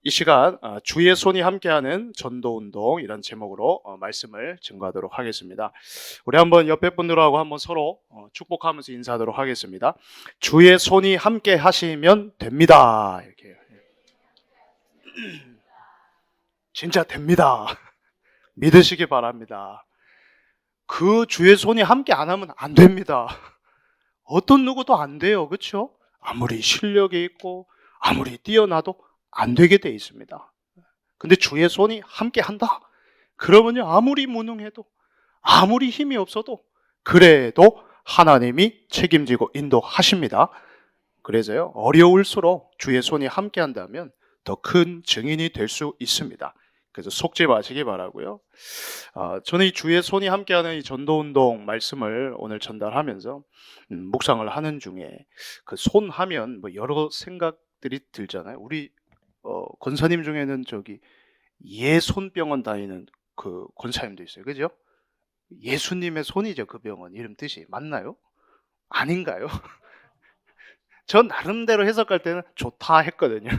이 시간 주의 손이 함께하는 전도운동 이런 제목으로 말씀을 증거하도록 하겠습니다. 우리 한번 옆에 분들하고 한번 서로 축복하면서 인사하도록 하겠습니다. 주의 손이 함께 하시면 됩니다. 이렇게 진짜 됩니다. 믿으시기 바랍니다. 그 주의 손이 함께 안 하면 안 됩니다. 어떤 누구도 안 돼요. 그렇죠? 아무리 실력이 있고 아무리 뛰어나도 안 되게 돼 있습니다. 근데 주의 손이 함께 한다. 그러면요, 아무리 무능해도 아무리 힘이 없어도 그래도 하나님이 책임지고 인도하십니다. 그래서요, 어려울수록 주의 손이 함께 한다면 더 큰 증인이 될 수 있습니다. 그래서 속지 마시기 바라고요. 저는 이 주의 손이 함께하는 이 전도운동 말씀을 오늘 전달하면서 묵상을 하는 중에 그 손 하면 뭐 여러 생각들이 들잖아요. 우리 권사님 중에는 저기 예손병원 다니는 그 권사님도 있어요. 그죠? 예수님의 손이죠. 그 병원 이름 뜻이 맞나요? 아닌가요? 전 나름대로 해석할 때는 좋다 했거든요.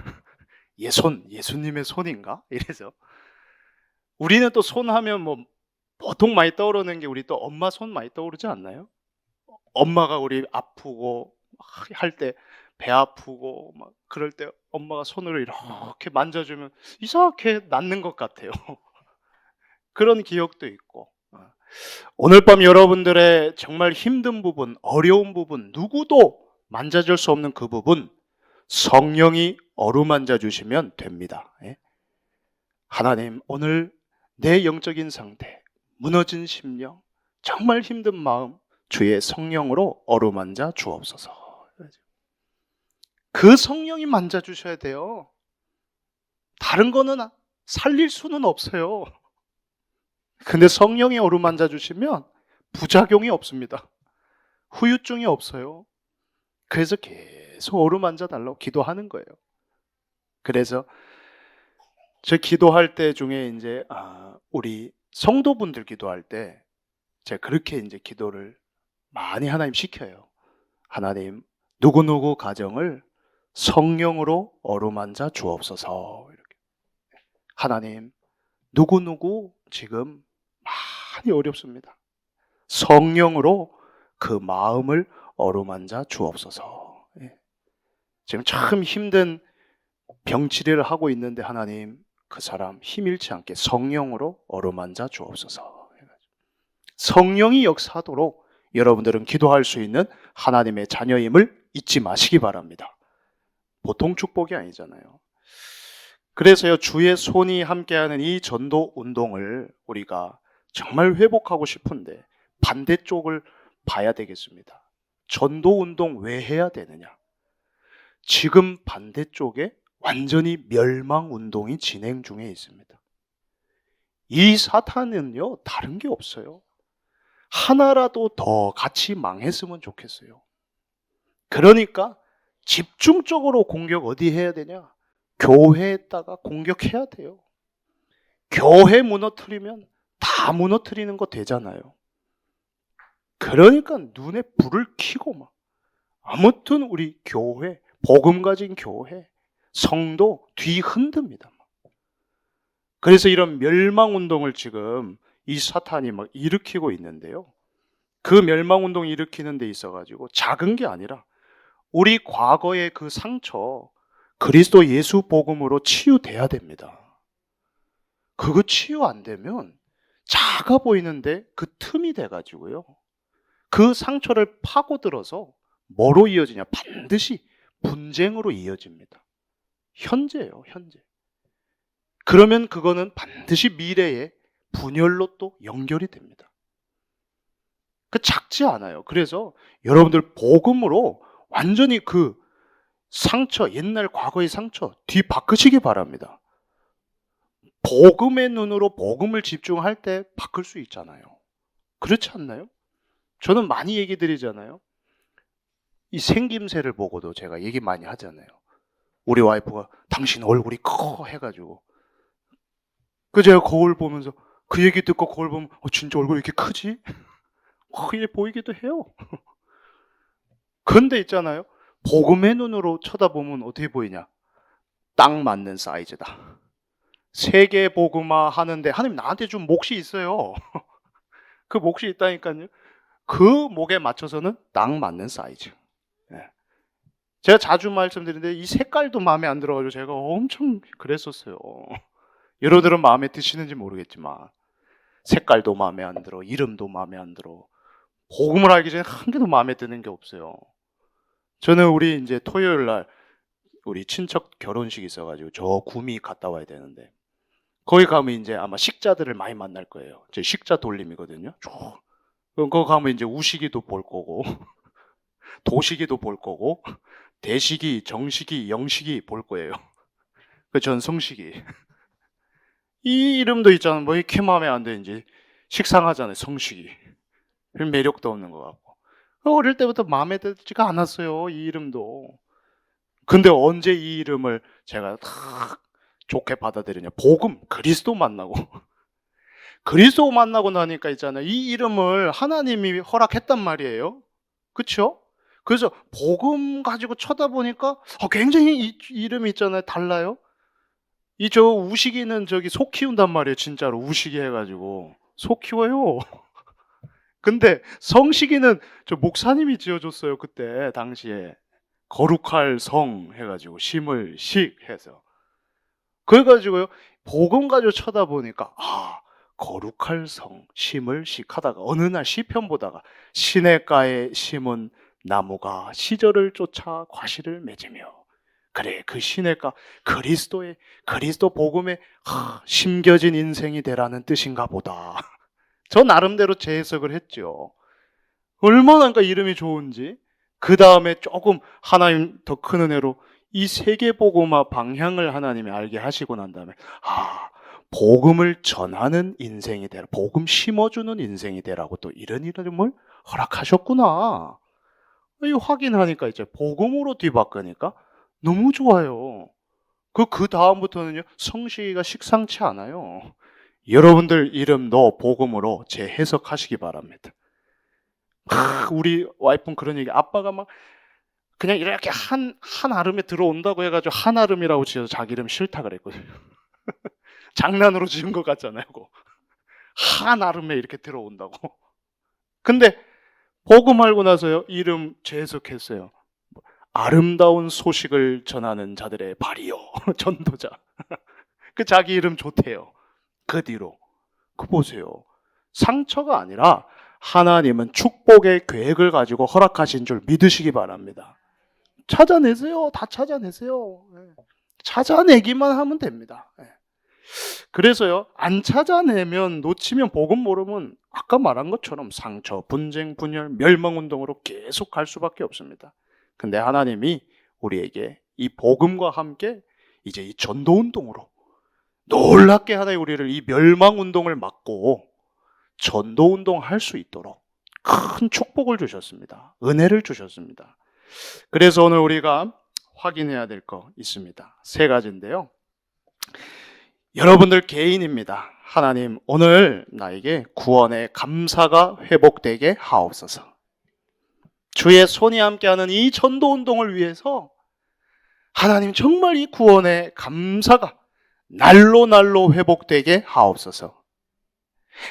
예수님의 손인가? 이래서 우리는 또 손 하면 뭐 보통 많이 떠오르는 게 우리 또 엄마 손 많이 떠오르지 않나요? 엄마가 우리 아프고 할 때 배 아프고 막 그럴 때 엄마가 손으로 이렇게 만져주면 이상하게 낫는 것 같아요. 그런 기억도 있고, 오늘 밤 여러분들의 정말 힘든 부분, 어려운 부분, 누구도 만져줄 수 없는 그 부분 성령이 어루만져 주시면 됩니다. 하나님, 오늘 내 영적인 상태, 무너진 심령, 정말 힘든 마음 주의 성령으로 어루만져 주옵소서. 그 성령이 만져주셔야 돼요. 다른 거는 살릴 수는 없어요. 근데 성령이 어루만져 주시면 부작용이 없습니다. 후유증이 없어요. 그래서 계속 어루만져 달라고 기도하는 거예요. 그래서 저 기도할 때 중에 이제 우리 성도분들 기도할 때 제가 그렇게 이제 기도를 많이 하나님 시켜요. 하나님, 누구누구 가정을 성령으로 어루만져 주옵소서. 이렇게. 하나님, 누구누구 지금 많이 어렵습니다. 성령으로 그 마음을 어루만져 주옵소서. 지금 참 힘든 병치레를 하고 있는데 하나님, 그 사람 힘 잃지 않게 성령으로 어루만져 주옵소서. 성령이 역사하도록 여러분들은 기도할 수 있는 하나님의 자녀임을 잊지 마시기 바랍니다. 보통 축복이 아니잖아요. 그래서요, 주의 손이 함께하는 이 전도 운동을 우리가 정말 회복하고 싶은데 반대쪽을 봐야 되겠습니다. 전도 운동 왜 해야 되느냐? 지금 반대쪽에 완전히 멸망 운동이 진행 중에 있습니다. 이 사탄은요, 다른 게 없어요. 하나라도 더 같이 망했으면 좋겠어요. 그러니까 집중적으로 공격 어디 해야 되냐? 교회에다가 공격해야 돼요. 교회 무너뜨리면 다 무너뜨리는 거 되잖아요. 그러니까 눈에 불을 켜고 막 아무튼 우리 교회, 복음 가진 교회, 성도 뒤 흔듭니다. 그래서 이런 멸망운동을 지금 이 사탄이 막 일으키고 있는데요. 그 멸망운동 일으키는 데 있어가지고 작은 게 아니라 우리 과거의 그 상처, 그리스도 예수 복음으로 치유돼야 됩니다. 그거 치유 안 되면 작아 보이는데 그 틈이 돼가지고요. 그 상처를 파고들어서 뭐로 이어지냐? 반드시 분쟁으로 이어집니다. 현재예요, 현재. 그러면 그거는 반드시 미래의 분열로 또 연결이 됩니다. 그 작지 않아요. 그래서 여러분들 복음으로 완전히 그 상처, 옛날 과거의 상처 뒤바꾸시기 바랍니다. 복음의 눈으로 복음을 집중할 때 바꿀 수 있잖아요. 그렇지 않나요? 저는 많이 얘기 드리잖아요. 이 생김새를 보고도 제가 얘기 많이 하잖아요. 우리 와이프가 당신 얼굴이 커 해가지고 그 제가 거울 보면서 그 얘기 듣고 거울 보면 진짜 얼굴이 이렇게 크지? 이래 보이기도 해요. 근데 있잖아요. 복음의 눈으로 쳐다보면 어떻게 보이냐? 딱 맞는 사이즈다. 세계 복음화 하는데 하나님 나한테 준 몫이 있어요. 그 몫이 있다니까요. 그 목에 맞춰서는 딱 맞는 사이즈. 예. 제가 자주 말씀드리는데 이 색깔도 마음에 안 들어가지고 제가 엄청 그랬었어요. 여러분들은 마음에 드시는지 모르겠지만 색깔도 마음에 안 들어, 이름도 마음에 안 들어. 복음을 알기 전에 한 개도 마음에 드는 게 없어요. 저는 우리 이제 토요일 날 우리 친척 결혼식이 있어가지고 저 구미 갔다 와야 되는데 거기 가면 이제 아마 식자들을 많이 만날 거예요. 제 식자 돌림이거든요. 그럼 거기 가면 이제 우식이도 볼 거고 도식이도 볼 거고 대식이, 정식이, 영식이 볼 거예요. 그 전성식이. 이 이름도 있잖아요. 뭐 이렇게 마음에 안 드는지 식상하잖아요. 성식이. 별 매력도 없는 것 같고. 어릴 때부터 마음에 들지가 않았어요. 이 이름도. 근데 언제 이 이름을 제가 탁 좋게 받아들이냐. 복음, 그리스도 만나고. 그리스도 만나고 나니까 있잖아요. 이 이름을 하나님이 허락했단 말이에요. 그쵸? 그래서 복음 가지고 쳐다보니까 굉장히 이 이름이 있잖아요. 달라요. 이 저 우식이는 저기 소 키운단 말이에요. 진짜로 우식이 해가지고 소 키워요. 근데 성식이는 저 목사님이 지어줬어요. 그때 당시에 거룩할 성 해가지고 심을 식 해서 그래가지고요 복음 가지고 쳐다보니까 거룩할 성 심을 식 하다가 어느 날 시편 보다가 시냇가에 심은 나무가 시절을 쫓아 과실을 맺으며 그래 그 시냇가 그리스도 복음에 심겨진 인생이 되라는 뜻인가 보다. 저 나름대로 재해석을 했죠. 얼마나 그러니까 이름이 좋은지. 그 다음에 조금 하나님 더 큰 은혜로 이 세계복음화 방향을 하나님이 알게 하시고 난 다음에 복음을 전하는 인생이 되라, 복음 심어주는 인생이 되라고 또 이런 이름을 허락하셨구나. 이 확인하니까 이제 복음으로 뒤바꾸니까 너무 좋아요. 그 다음부터는요 성씨가 식상치 않아요. 여러분들 이름도 복음으로 재해석하시기 바랍니다. 우리 와이프는 그런 얘기, 아빠가 막 그냥 이렇게 한 아름에 들어온다고 해가지고 한아름이라고 지어서 자기 이름 싫다 그랬거든요. 장난으로 지은 것 같잖아요. 한아름에 이렇게 들어온다고. 근데 복음 알고 나서요 이름 재해석했어요. 아름다운 소식을 전하는 자들의 발이요. 전도자. 그 자기 이름 좋대요. 그 뒤로. 그 보세요. 상처가 아니라 하나님은 축복의 계획을 가지고 허락하신 줄 믿으시기 바랍니다. 찾아내세요. 다 찾아내세요. 찾아내기만 하면 됩니다. 그래서요, 안 찾아내면, 놓치면, 복음 모르면 아까 말한 것처럼 상처, 분쟁, 분열, 멸망운동으로 계속 갈 수밖에 없습니다. 근데 하나님이 우리에게 이 복음과 함께 이제 이 전도운동으로 놀랍게 하나님 우리를 이 멸망운동을 막고 전도운동 할 수 있도록 큰 축복을 주셨습니다. 은혜를 주셨습니다. 그래서 오늘 우리가 확인해야 될 거 있습니다. 세 가지인데요. 여러분들 개인입니다. 하나님 오늘 나에게 구원의 감사가 회복되게 하옵소서. 주의 손이 함께하는 이 전도운동을 위해서 하나님 정말 이 구원의 감사가 날로 회복되게 하옵소서.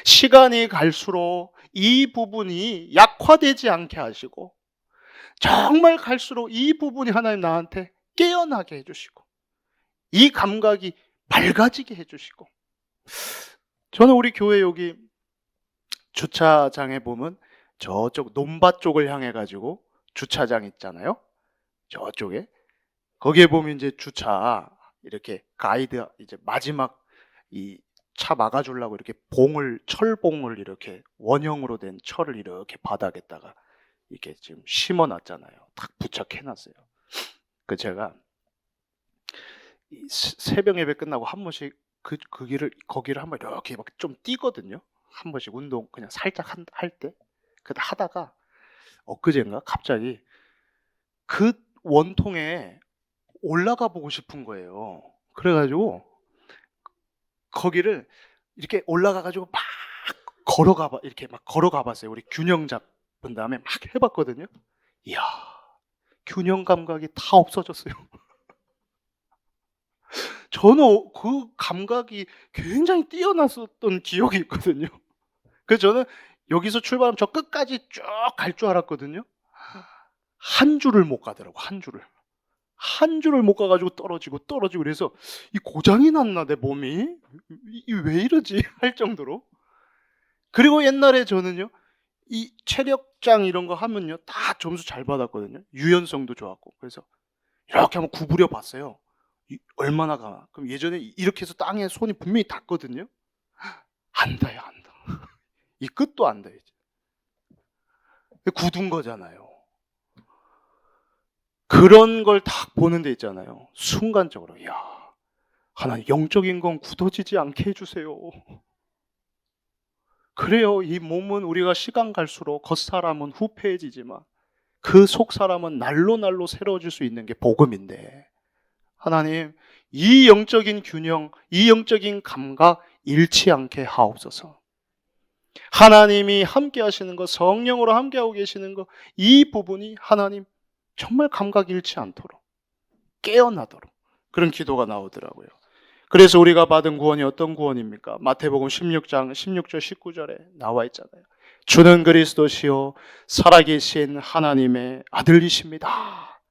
시간이 갈수록 이 부분이 약화되지 않게 하시고 정말 갈수록 이 부분이 하나님 나한테 깨어나게 해주시고 이 감각이 밝아지게 해주시고, 저는 우리 교회 여기 주차장에 보면 저쪽 논밭 쪽을 향해 가지고 주차장 있잖아요. 저쪽에 거기에 보면 이제 주차 이렇게 가이드 이제 마지막 이 차 막아주려고 이렇게 철봉을 이렇게 원형으로 된 철을 이렇게 바닥에다가 이렇게 지금 심어놨잖아요. 딱 부착해놨어요. 그 제가 새벽 예배 끝나고 한 번씩 거기를 한번 이렇게 막 좀 뛰거든요. 한 번씩 운동 그냥 살짝 할 때. 그러다 하다가 엊그제인가 갑자기 그 원통에 올라가 보고 싶은 거예요. 그래가지고 거기를 이렇게 올라가가지고 막 이렇게 막 걸어가 봤어요. 우리 균형 잡은 다음에 막 해봤거든요. 이야, 균형 감각이 다 없어졌어요. 저는 그 감각이 굉장히 뛰어났었던 기억이 있거든요. 그래서 저는 여기서 출발하면 저 끝까지 쭉 갈 줄 알았거든요. 한 줄을 못 가더라고, 한 줄을. 한 줄을 못 가가지고 떨어지고 그래서 이 고장이 났나 내 몸이? 왜 이러지? 할 정도로. 그리고 옛날에 저는요, 이 체력장 이런 거 하면요, 다 점수 잘 받았거든요. 유연성도 좋았고. 그래서 이렇게 한번 구부려 봤어요. 얼마나 가나. 그럼 예전에 이렇게 해서 땅에 손이 분명히 닿거든요. 안 닿아요, 안 닿아. 이 끝도 안 닿아요. 굳은 거잖아요. 그런 걸 딱 보는 데 있잖아요. 순간적으로, 야, 하나님 영적인 건 굳어지지 않게 해주세요. 그래요. 이 몸은 우리가 시간 갈수록 겉사람은 후패해지지만 그 속사람은 날로 새로워질 수 있는 게 복음인데, 하나님 이 영적인 균형, 이 영적인 감각 잃지 않게 하옵소서. 하나님이 함께 하시는 것, 성령으로 함께하고 계시는 것, 이 부분이 하나님 정말 감각 잃지 않도록, 깨어나도록 그런 기도가 나오더라고요. 그래서 우리가 받은 구원이 어떤 구원입니까? 마태복음 16장 16절 19절에 나와 있잖아요. 주는 그리스도시요 살아계신 하나님의 아들이십니다.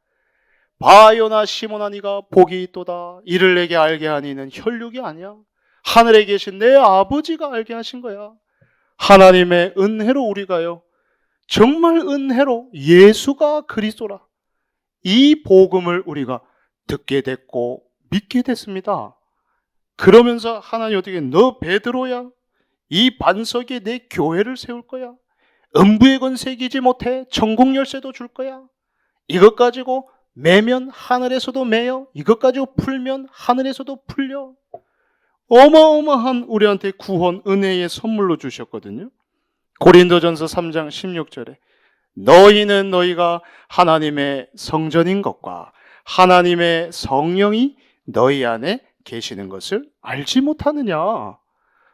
바요나 시몬아 네가 복이 있도다. 이를 내게 알게 하니 이는 혈육이 아니야. 하늘에 계신 내 아버지가 알게 하신 거야. 하나님의 은혜로 우리가요, 정말 은혜로 예수가 그리스도라, 이 복음을 우리가 듣게 됐고 믿게 됐습니다. 그러면서 하나님 어떻게, 너 베드로야? 이 반석에 내 교회를 세울 거야. 음부의 권세 이기지 못해. 천국 열쇠도 줄 거야. 이것 가지고 매면 하늘에서도 매여. 이것 가지고 풀면 하늘에서도 풀려. 어마어마한 우리한테 구원, 은혜의 선물로 주셨거든요. 고린도전서 3장 16절에 너희는 너희가 하나님의 성전인 것과 하나님의 성령이 너희 안에 계시는 것을 알지 못하느냐.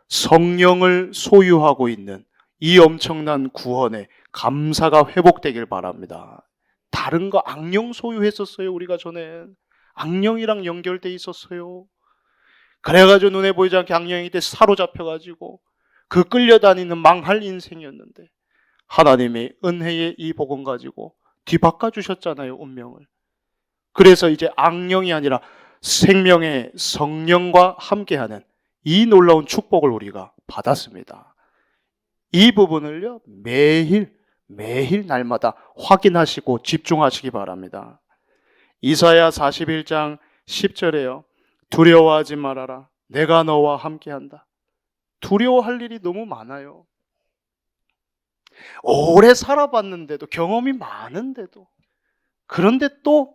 성령을 소유하고 있는 이 엄청난 구원에 감사가 회복되길 바랍니다. 다른 거 악령 소유했었어요. 우리가 전에 악령이랑 연결돼 있었어요. 그래가지고 눈에 보이지 않게 악령이 때 사로잡혀가지고 그 끌려다니는 망할 인생이었는데, 하나님이 은혜의 이 복음 가지고 뒤바꿔 주셨잖아요, 운명을. 그래서 이제 악령이 아니라 생명의 성령과 함께하는 이 놀라운 축복을 우리가 받았습니다. 이 부분을요, 매일 날마다 확인하시고 집중하시기 바랍니다. 이사야 41장 10절에요. 두려워하지 말아라. 내가 너와 함께한다. 두려워할 일이 너무 많아요. 오래 살아봤는데도, 경험이 많은데도, 그런데 또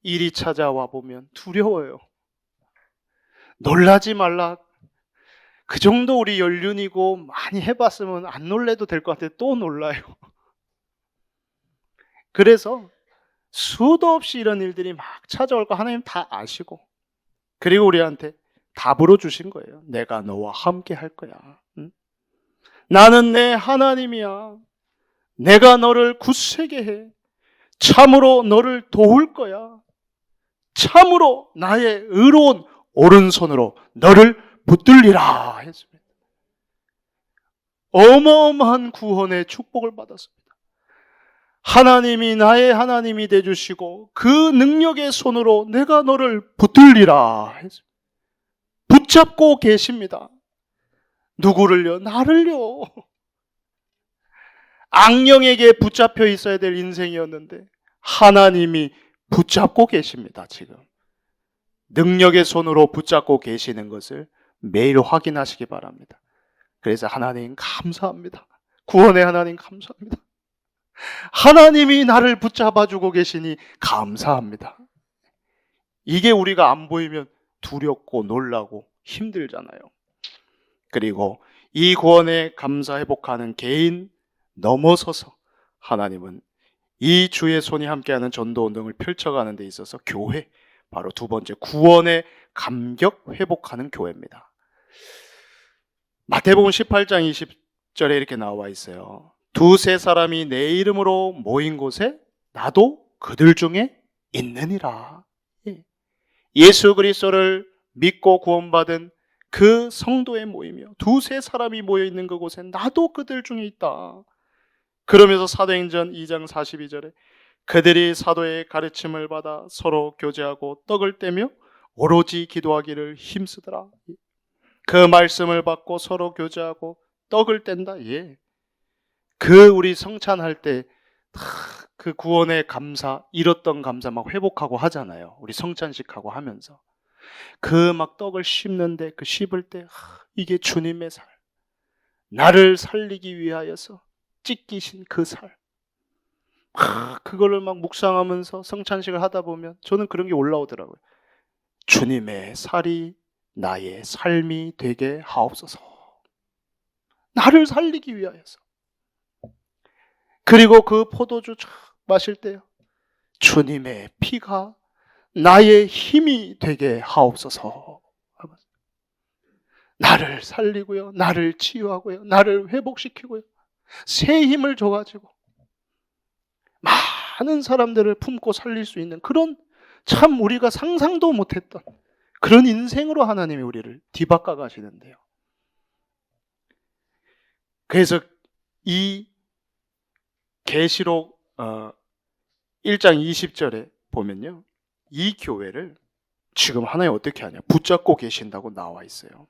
일이 찾아와 보면 두려워요. 놀라지 말라. 그 정도 우리 연륜이고 많이 해봤으면 안 놀래도 될 것 같아요. 또 놀라요. 그래서 수도 없이 이런 일들이 막 찾아올 거 하나님 다 아시고, 그리고 우리한테 답으로 주신 거예요. 내가 너와 함께 할 거야. 응? 나는 내 하나님이야. 내가 너를 굳세게 해. 참으로 너를 도울 거야. 참으로 나의 의로운 오른손으로 너를 붙들리라 했습니다. 어마어마한 구원의 축복을 받았습니다. 하나님이 나의 하나님이 되주시고 그 능력의 손으로 내가 너를 붙들리라 했습니다. 붙잡고 계십니다. 누구를요? 나를요. 악령에게 붙잡혀 있어야 될 인생이었는데 하나님이 붙잡고 계십니다. 지금 능력의 손으로 붙잡고 계시는 것을 매일 확인하시기 바랍니다. 그래서 하나님 감사합니다. 구원의 하나님 감사합니다. 하나님이 나를 붙잡아주고 계시니 감사합니다. 이게 우리가 안 보이면 두렵고 놀라고 힘들잖아요. 그리고 이 구원에 감사 회복하는 개인 넘어서서 하나님은 이 주의 손이 함께하는 전도운동을 펼쳐가는 데 있어서 교회, 바로 두 번째 구원의 감격 회복하는 교회입니다. 마태복음 18장 20절에 이렇게 나와 있어요. 두세 사람이 내 이름으로 모인 곳에 나도 그들 중에 있느니라. 예수 그리스도를 믿고 구원받은 그 성도의 모임이요, 두세 사람이 모여 있는 그곳에 나도 그들 중에 있다. 그러면서 사도행전 2장 42절에 그들이 사도의 가르침을 받아 서로 교제하고 떡을 떼며 오로지 기도하기를 힘쓰더라. 그 말씀을 받고 서로 교제하고 떡을 뗀다. 예. 그 우리 성찬할 때 그 구원의 감사, 잃었던 감사 막 회복하고 하잖아요. 우리 성찬식하고 하면서 그 막 떡을 씹는데, 그 씹을 때 이게 주님의 살, 나를 살리기 위하여서 찢기신 그 살, 그거를 막 묵상하면서 성찬식을 하다 보면 저는 그런 게 올라오더라고요. 주님의 살이 나의 삶이 되게 하옵소서. 나를 살리기 위하여서. 그리고 그 포도주 마실 때요, 주님의 피가 나의 힘이 되게 하옵소서. 나를 살리고요, 나를 치유하고요, 나를 회복시키고요, 새 힘을 줘가지고 많은 사람들을 품고 살릴 수 있는 그런, 참 우리가 상상도 못했던 그런 인생으로 하나님이 우리를 뒤바꿔 가시는데요. 그래서 이 계시록 1장 20절에 보면요, 이 교회를 지금 하나님 어떻게 하냐, 붙잡고 계신다고 나와 있어요.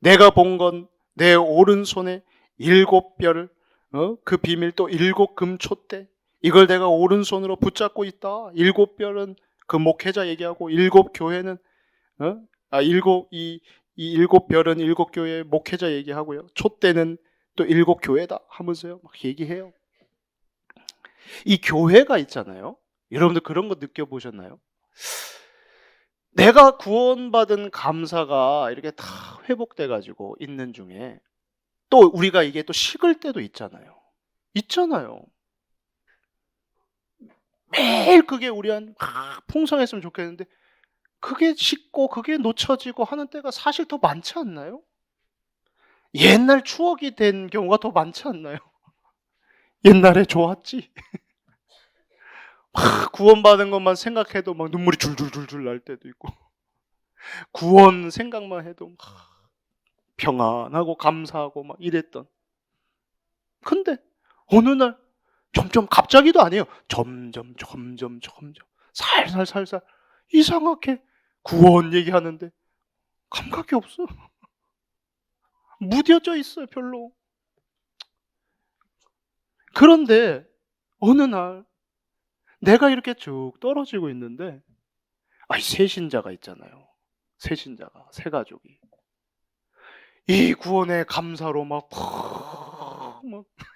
내가 본 건 내 오른손에 7별, 그 비밀, 또 7금촛대, 이걸 내가 오른손으로 붙잡고 있다. 7별은 그 목회자 얘기하고, 7교회는 이 7별은 7교회의 목회자 얘기하고요, 촛대는 또 7교회다 하면서요 막 얘기해요. 이 교회가 있잖아요, 여러분들 그런 거 느껴보셨나요? 내가 구원받은 감사가 이렇게 다 회복돼 가지고 있는 중에 또 우리가 이게 또 식을 때도 있잖아요. 매일 그게 우리한 풍성했으면 좋겠는데 그게 식고 그게 놓쳐지고 하는 때가 사실 더 많지 않나요? 옛날 추억이 된 경우가 더 많지 않나요? 옛날에 좋았지. 구원받은 것만 생각해도 막 눈물이 줄줄줄줄 날 때도 있고, 구원 생각만 해도 평안하고 감사하고 막 이랬던. 근데 어느 날 점점, 갑자기도 아니에요, 점점 살살 이상하게 구원 얘기하는데 감각이 없어. 무뎌져 있어요, 별로. 그런데 어느 날 내가 이렇게 쭉 떨어지고 있는데, 새신자가 있잖아요. 새신자가, 새가족이 이 구원의 감사로 막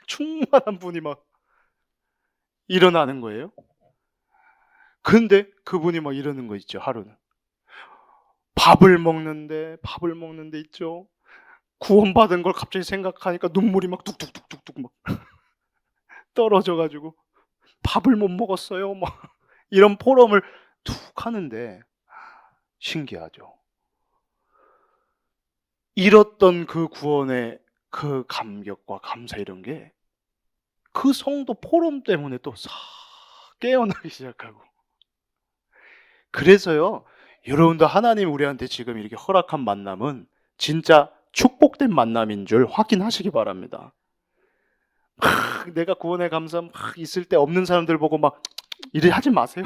충만한 분이 막 일어나는 거예요. 근데 그분이 막 이러는 거 있죠, 하루는. 밥을 먹는데 있죠, 구원받은 걸 갑자기 생각하니까 눈물이 막 뚝뚝뚝뚝뚝 막 떨어져가지고 밥을 못 먹었어요, 막 이런 포럼을 툭 하는데, 신기하죠. 잃었던 그 구원의 그 감격과 감사, 이런 게 그 성도 포럼 때문에 또 싹 깨어나기 시작하고. 그래서요, 여러분도 하나님 우리한테 지금 이렇게 허락한 만남은 진짜 축복된 만남인 줄 확인하시기 바랍니다. 내가 구원의 감사 막 있을 때 없는 사람들 보고 막 이래 하지 마세요.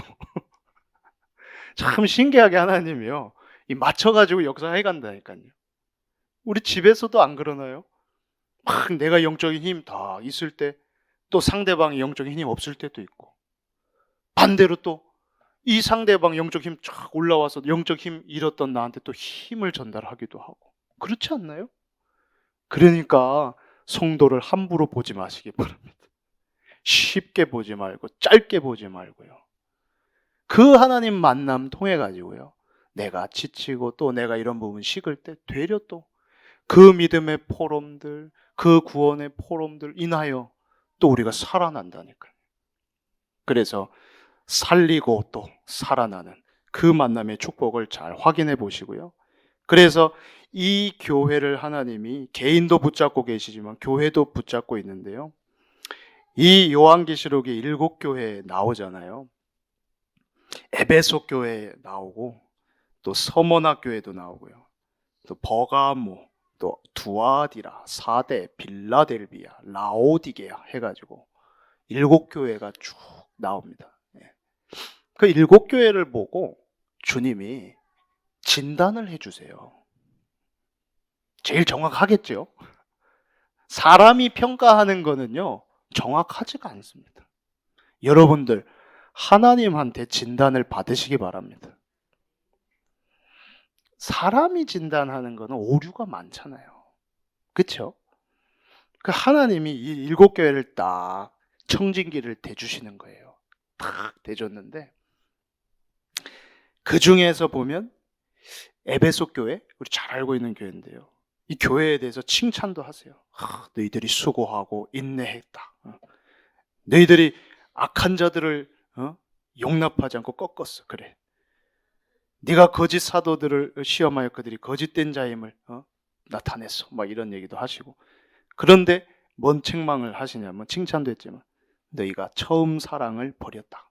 참 신기하게 하나님이요, 이 맞춰가지고 역사해 간다니까요. 우리 집에서도 안 그러나요? 내가 영적인 힘 다 있을 때 또 상대방이 영적인 힘이 없을 때도 있고, 반대로 또 이 상대방 영적 힘 쫙 올라와서 영적 힘 잃었던 나한테 또 힘을 전달하기도 하고, 그렇지 않나요? 그러니까 성도를 함부로 보지 마시기 바랍니다. 쉽게 보지 말고 짧게 보지 말고요, 그 하나님 만남 통해 가지고요, 내가 지치고 또 내가 이런 부분 식을 때 되려 또 그 믿음의 포럼들, 그 구원의 포럼들 인하여 또 우리가 살아난다니까요. 그래서 살리고 또 살아나는 그 만남의 축복을 잘 확인해 보시고요. 그래서 이 교회를 하나님이, 개인도 붙잡고 계시지만 교회도 붙잡고 있는데요, 이 요한계시록의 7교회에 나오잖아요. 에베소 교회에 나오고 또 서머나 교회도 나오고요. 또 버가모, 또 두아디라, 사대, 빌라델비아, 라오디게아 해가지고 7교회가 쭉 나옵니다. 그 7교회를 보고 주님이 진단을 해주세요. 제일 정확하겠죠? 사람이 평가하는 거는요, 정확하지가 않습니다. 여러분들, 하나님한테 진단을 받으시기 바랍니다. 사람이 진단하는 거는 오류가 많잖아요. 그렇죠? 그 하나님이 이 7교회를 딱 청진기를 대주시는 거예요. 딱 대줬는데 그 중에서 보면 에베소 교회, 우리 잘 알고 있는 교회인데요. 이 교회에 대해서 칭찬도 하세요. 너희들이 수고하고 인내했다. 너희들이 악한 자들을 용납하지 않고 꺾었어. 그래. 네가 거짓 사도들을 시험하여 그들이 거짓된 자임을 나타냈어. 막 이런 얘기도 하시고. 그런데 뭔 책망을 하시냐면, 칭찬도 했지만 너희가 처음 사랑을 버렸다.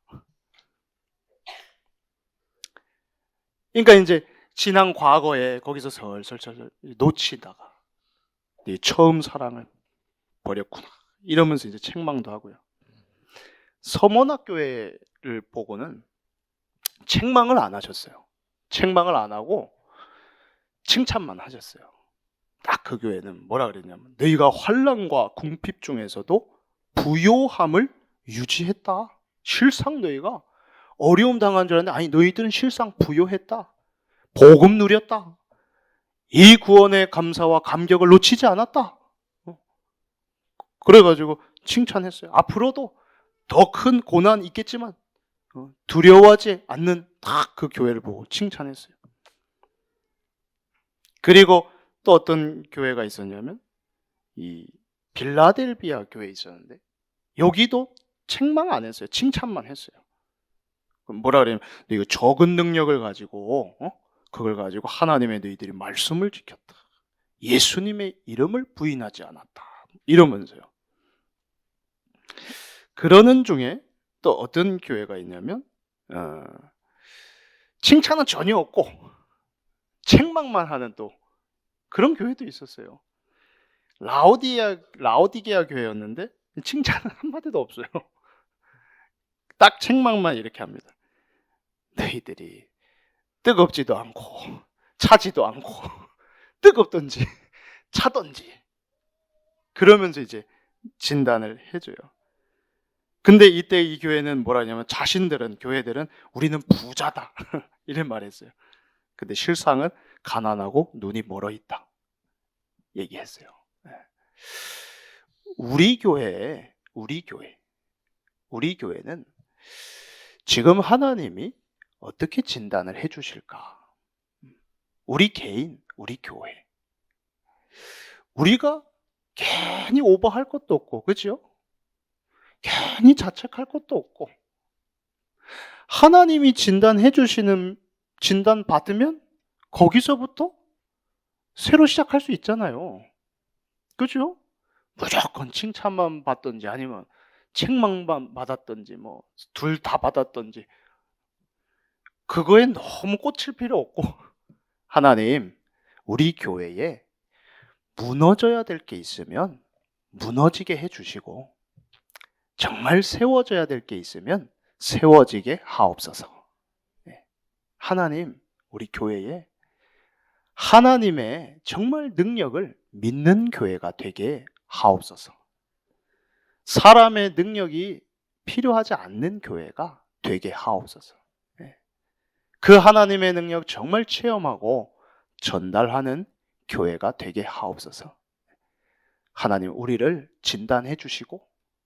그러니까 이제 지난 과거에 거기서 설설설 놓치다가 네 처음 사랑을 버렸구나 이러면서 이제 책망도 하고요. 서머나 교회를 보고는 책망을 안 하셨어요. 책망을 안 하고 칭찬만 하셨어요. 딱 그 교회는 뭐라 그랬냐면 너희가 환난과 궁핍 중에서도 부요함을 유지했다. 실상 너희가 어려움 당한 줄 알았는데 아니 너희들은 실상 부요했다. 복음 누렸다. 이 구원의 감사와 감격을 놓치지 않았다. 그래가지고 칭찬했어요. 앞으로도 더 큰 고난 있겠지만 두려워하지 않는 딱 그 교회를 보고 칭찬했어요. 그리고 또 어떤 교회가 있었냐면 이 빌라델비아 교회에 있었는데 여기도 책망 안 했어요. 칭찬만 했어요. 뭐라 그러냐면 이거 적은 능력을 가지고 그걸 가지고 하나님의 너희들이 말씀을 지켰다. 예수님의 이름을 부인하지 않았다. 이러면서요. 그러는 중에 또 어떤 교회가 있냐면 칭찬은 전혀 없고 책망만 하는 또 그런 교회도 있었어요. 라오디게아 교회였는데 칭찬은 한마디도 없어요. 딱 책망만 이렇게 합니다. 너희들이 뜨겁지도 않고 차지도 않고 뜨겁던지 차던지 그러면서 이제 진단을 해줘요. 근데 이때 이 교회는 뭐라냐면 교회들은 우리는 부자다 이런 말했어요. 근데 실상은 가난하고 눈이 멀어 있다 얘기했어요. 우리 교회는 지금 하나님이 어떻게 진단을 해주실까? 우리 개인, 우리 교회. 우리가 괜히 오버할 것도 없고, 그죠? 괜히 자책할 것도 없고. 하나님이 진단해 주시는, 진단 받으면 거기서부터 새로 시작할 수 있잖아요. 그죠? 무조건 칭찬만 받든지 아니면 책망만 받았든지 뭐 둘 다 받았든지 그거에 너무 꽂힐 필요 없고 하나님 우리 교회에 무너져야 될 게 있으면 무너지게 해주시고 정말 세워져야 될 게 있으면 세워지게 하옵소서. 하나님 우리 교회에 하나님의 정말 능력을 믿는 교회가 되게 하옵소서. 사람의 능력이 필요하지 않는 교회가 되게 하옵소서. 그 하나님의 능력 정말 체험하고 전달하는 교회가 되게 하옵소서. 하나님 우리를 진단해 주시고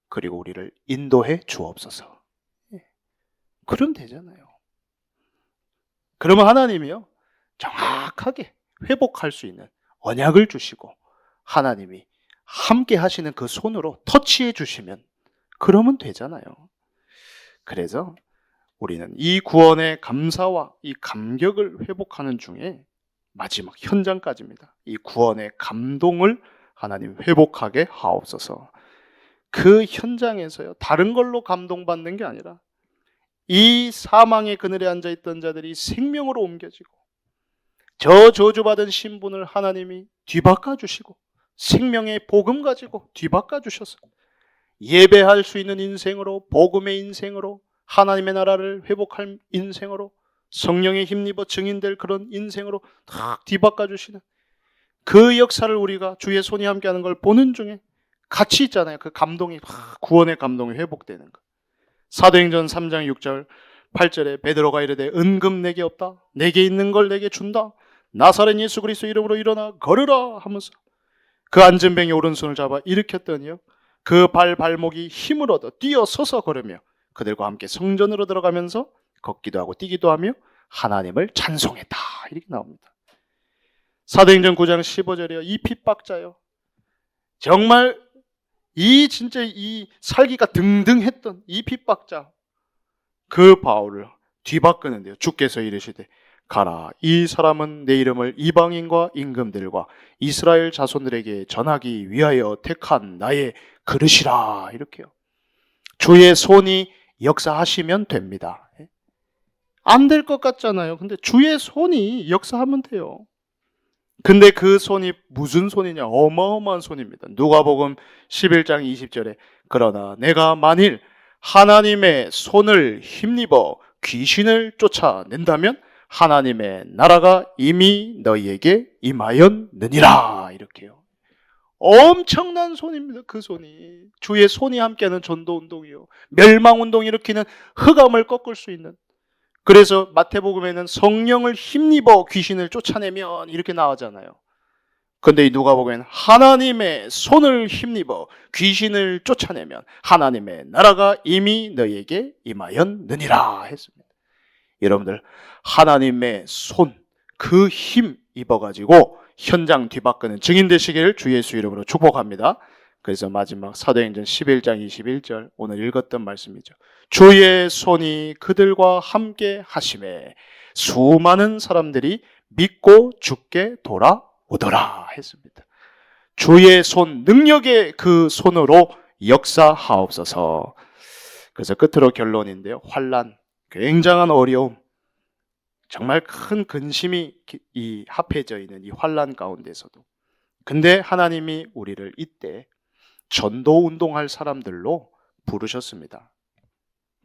그리고 우리를 인도해 주옵소서. 그럼 되잖아요. 그러면 하나님이요 정확하게 회복할 수 있는 언약을 주시고 하나님이 함께 하시는 그 손으로 터치해 주시면 그러면 되잖아요. 그래서 우리는 이 구원의 감사와 이 감격을 회복하는 중에 마지막 현장까지입니다. 이 구원의 감동을 하나님 회복하게 하옵소서. 그 현장에서요 다른 걸로 감동받는 게 아니라 이 사망의 그늘에 앉아있던 자들이 생명으로 옮겨지고 저 저주받은 신분을 하나님이 뒤바꿔 주시고 생명의 복음 가지고 뒤바꿔 주셔서 예배할 수 있는 인생으로, 복음의 인생으로, 하나님의 나라를 회복할 인생으로, 성령에 힘입어 증인될 그런 인생으로 다 뒤바꿔 주시는 그 역사를 우리가 주의 손이 함께하는 걸 보는 중에 같이 있잖아요. 그 감동이, 구원의 감동이 회복되는 거. 사도행전 3장 6절 8절에 베드로가 이르되 은금 내게 없다, 내게 있는 걸 내게 준다, 나사렛 예수 그리스도 이름으로 일어나 걸으라 하면서 그 안전뱅이 오른손을 잡아 일으켰더니요, 그 발목이 힘을 얻어 뛰어서서 걸으며 그들과 함께 성전으로 들어가면서 걷기도 하고 뛰기도 하며 하나님을 찬송했다. 이렇게 나옵니다. 사도행전 9장 15절이요, 이 핍박자요, 정말 진짜 이 살기가 등등했던 이 핍박자, 그 바울을 뒤바꾸는데요, 주께서 이르시되 가라, 이 사람은 내 이름을 이방인과 임금들과 이스라엘 자손들에게 전하기 위하여 택한 나의 그릇이라. 이렇게요. 주의 손이 역사하시면 됩니다. 안 될 것 같잖아요. 근데 주의 손이 역사하면 돼요. 근데 그 손이 무슨 손이냐? 어마어마한 손입니다. 누가복음 11장 20절에 그러나 내가 만일 하나님의 손을 힘입어 귀신을 쫓아낸다면 하나님의 나라가 이미 너희에게 임하였느니라. 이렇게요. 엄청난 손입니다. 그 손이. 주의 손이 함께하는 전도운동이요, 멸망운동 일으키는 흑암을 꺾을 수 있는. 그래서 마태복음에는 성령을 힘입어 귀신을 쫓아내면 이렇게 나오잖아요. 근데 이 누가복음에는 하나님의 손을 힘입어 귀신을 쫓아내면 하나님의 나라가 이미 너희에게 임하였느니라 했습니다. 여러분들, 하나님의 손, 그 힘 입어가지고 현장 뒤바꾸는 증인 되시기를 주 예수 이름으로 축복합니다. 그래서 마지막 사도행전 11장 21절, 오늘 읽었던 말씀이죠. 주의 손이 그들과 함께 하심에 수많은 사람들이 믿고 주께 돌아오더라 했습니다. 주의 손, 능력의 그 손으로 역사하옵소서. 그래서 끝으로 결론인데요, 환난, 굉장한 어려움, 정말 큰 근심이 합해져 있는 이 환난 가운데서도, 근데 하나님이 우리를 이때 전도운동할 사람들로 부르셨습니다.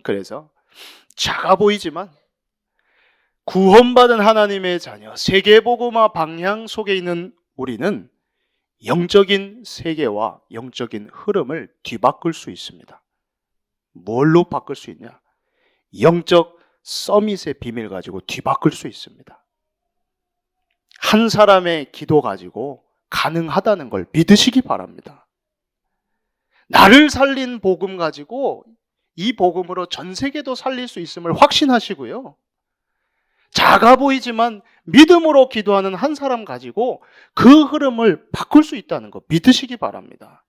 그래서 작아 보이지만 구원받은 하나님의 자녀, 세계복음화 방향 속에 있는 우리는 영적인 세계와 영적인 흐름을 뒤바꿀 수 있습니다. 뭘로 바꿀 수 있냐? 영적 서밋의 비밀 가지고 뒤바꿀 수 있습니다. 한 사람의 기도 가지고 가능하다는 걸 믿으시기 바랍니다. 나를 살린 복음 가지고 이 복음으로 전 세계도 살릴 수 있음을 확신하시고요, 작아 보이지만 믿음으로 기도하는 한 사람 가지고 그 흐름을 바꿀 수 있다는 거 믿으시기 바랍니다.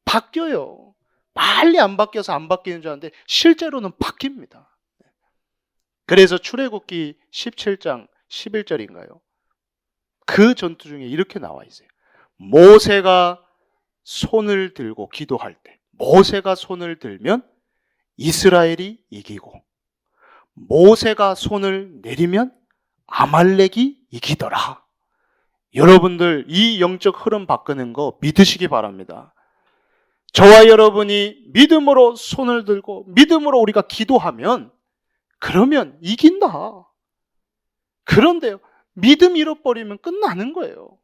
바뀌어요. 빨리 안 바뀌어서 안 바뀌는 줄 알았는데 실제로는 바뀝니다. 그래서 출애굽기 17장 11절인가요? 그 전투 중에 이렇게 나와 있어요. 모세가 손을 들고 기도할 때, 모세가 손을 들면 이스라엘이 이기고, 모세가 손을 내리면 아말렉이 이기더라. 여러분들, 이 영적 흐름 바꾸는 거 믿으시기 바랍니다. 저와 여러분이 믿음으로 손을 들고 믿음으로 우리가 기도하면 그러면 이긴다. 그런데요, 믿음 잃어버리면 끝나는 거예요.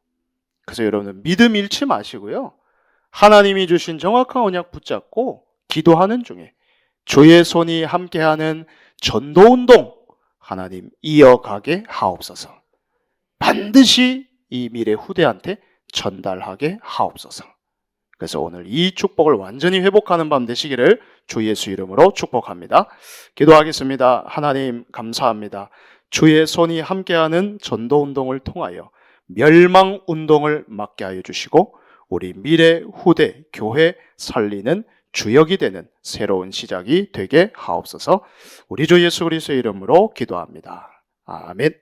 그래서 여러분들, 믿음 잃지 마시고요, 하나님이 주신 정확한 언약 붙잡고 기도하는 중에 주의 손이 함께하는 전도운동 하나님 이어가게 하옵소서. 반드시 이 미래 후대한테 전달하게 하옵소서. 그래서 오늘 이 축복을 완전히 회복하는 밤 되시기를 주 예수 이름으로 축복합니다. 기도하겠습니다. 하나님 감사합니다. 주의 손이 함께하는 전도운동을 통하여 멸망운동을 막게 하여 주시고 우리 미래 후대 교회 살리는 주역이 되는 새로운 시작이 되게 하옵소서. 우리 주 예수 그리스도의 이름으로 기도합니다. 아멘.